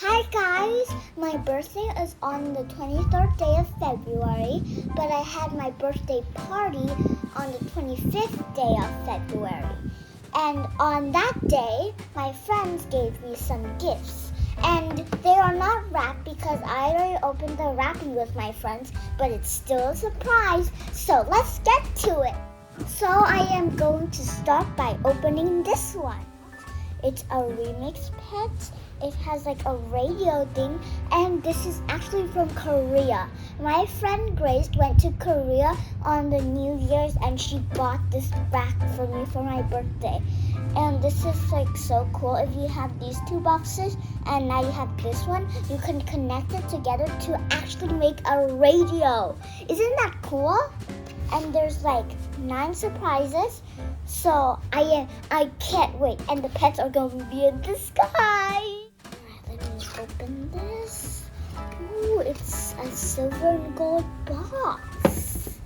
Hi guys, my birthday is on the 23rd day of February, but I had my birthday party on the 25th day of February. And on that day, my friends gave me some gifts. And they are not wrapped because I already opened the wrapping with my friends, but it's still a surprise, so let's get to it. So I am going to start by opening this one. It's a remix pet. It has like a radio thing, and this is actually from Korea. My friend Grace went to Korea on the New Year's and she bought this back for me for my birthday. And this is like so cool. If you have these two boxes and now you have this one, you can connect it together to actually make a radio. Isn't that cool? And there's like 9 surprises. So I can't wait. And the pets are going to be in the sky. Alright, let me open this. Ooh, it's a silver and gold box.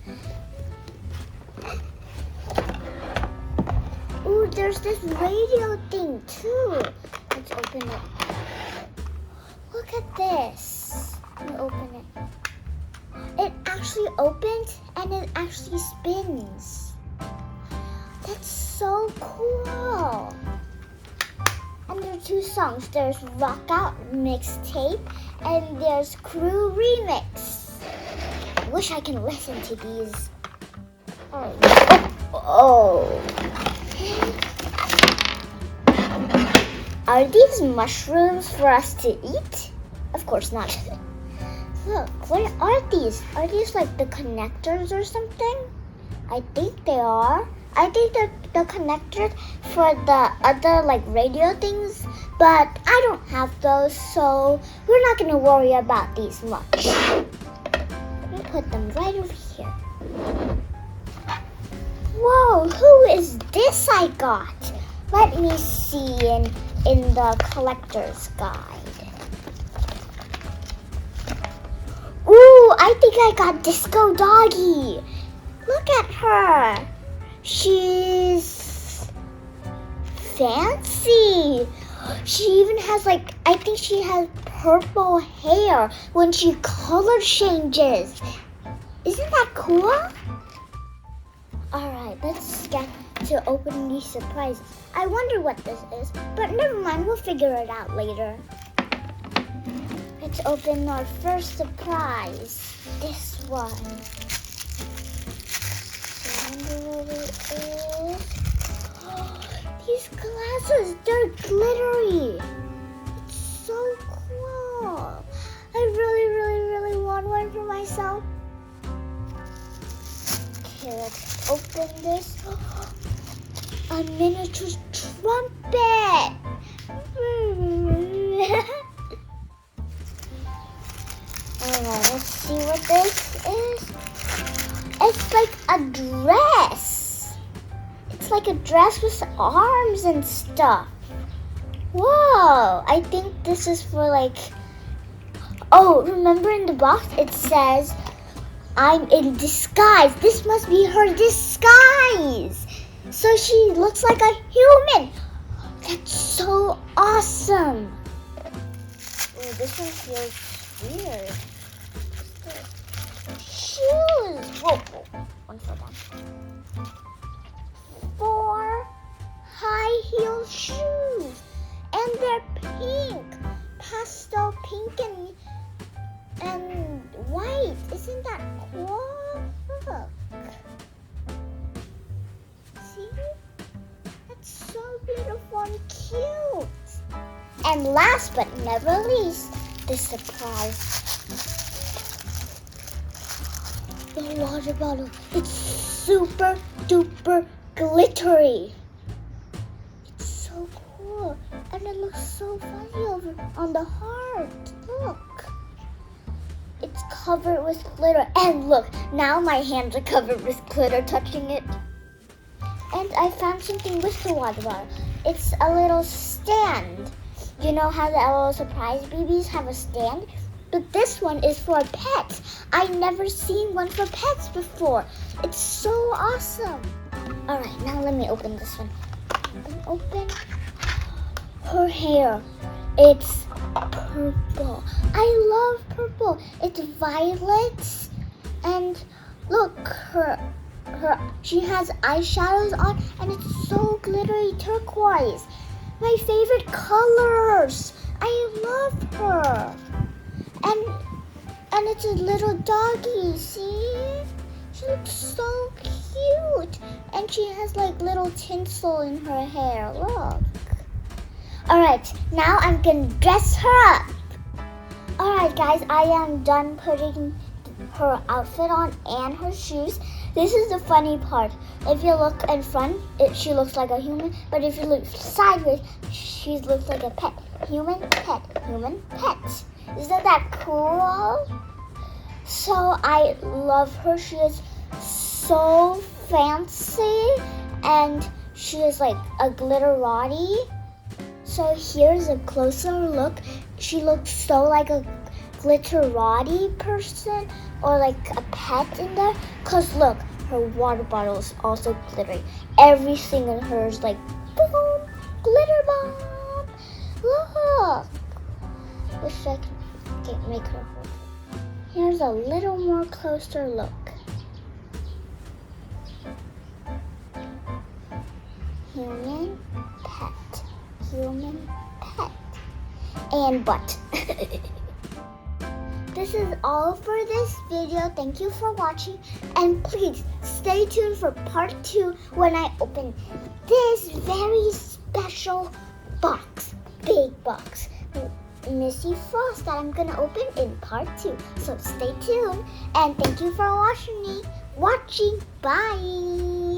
Ooh, there's this radio thing too. Let's open it. Look at this. Let me open it. It actually opens and it actually spins. That's so cool. And there are 2 songs. There's Rock Out Mixtape and there's Crew Remix. I wish I can listen to these. Oh. Are these mushrooms for us to eat? Of course not. Look, what are these? Are these like the connectors or something? I think they are. I think they're the connectors for the other like radio things, but I don't have those, so we're not going to worry about these much. Let me put them right over here. Whoa, who is this I got? Let me see in the collector's guide. Ooh, I think I got Disco Doggy. Look at her. She's fancy. She even has I think she has purple hair when she color changes. Isn't that cool? Alright, let's get to opening these surprises. I wonder what this is, but never mind, we'll figure it out later. Let's open our first surprise. This one. These glasses, they're glittery. It's so cool. I really want one for myself. Okay, let's open this. A miniature trumpet. Alright, let's see what this is. It's like a dress. It's like a dress with arms and stuff. Whoa, I think this is for oh, remember in the box it says, I'm in disguise. This must be her disguise. So she looks like a human. That's so awesome. Ooh, this one feels weird. Shoes. Whoa. One fell down. 4 high heel shoes. And they're pink. Pastel pink and white. Isn't that cool? Look. See? That's so beautiful and cute. And last but never least, the surprise. The water bottle. It's super duper glittery. It's so cool. And it looks so funny over on the heart. Look. It's covered with glitter. And look, now my hands are covered with glitter touching it. And I found something with the water bottle. It's a little stand. You know how the L.O.L surprise babies have a stand? But this one is for pets. I've never seen one for pets before. It's so awesome. Alright, now let me open this one. Open. Her hair. It's purple. I love purple. It's violets, and look, she has eyeshadows on, and it's so glittery turquoise. My favorite colors. I love her. And it's a little doggy, see? She looks so cute. And she has like little tinsel in her hair, look. Alright, now I'm gonna dress her up. Alright guys, I am done putting her outfit on and her shoes. This is the funny part. If you look in front, she looks like a human. But if you look sideways, she looks like a pet. Human, pet, human, pet. Isn't that cool? So I love her. She is so fancy. And she is like a glitterati. So here's a closer look. She looks so like a glitterati person or like a pet in there. Cause look, her water bottle is also glittery. Everything in her is like boom, glitter bomb. Look. Wish I could make her hold it. Here's a little more closer look. Human, pet, human, pet, and butt. This is all for this video. Thank you for watching, and please stay tuned for part 2 when I open this very special box, big box, Missy Frost that I'm gonna open in part 2. So stay tuned, and thank you for watching. Bye.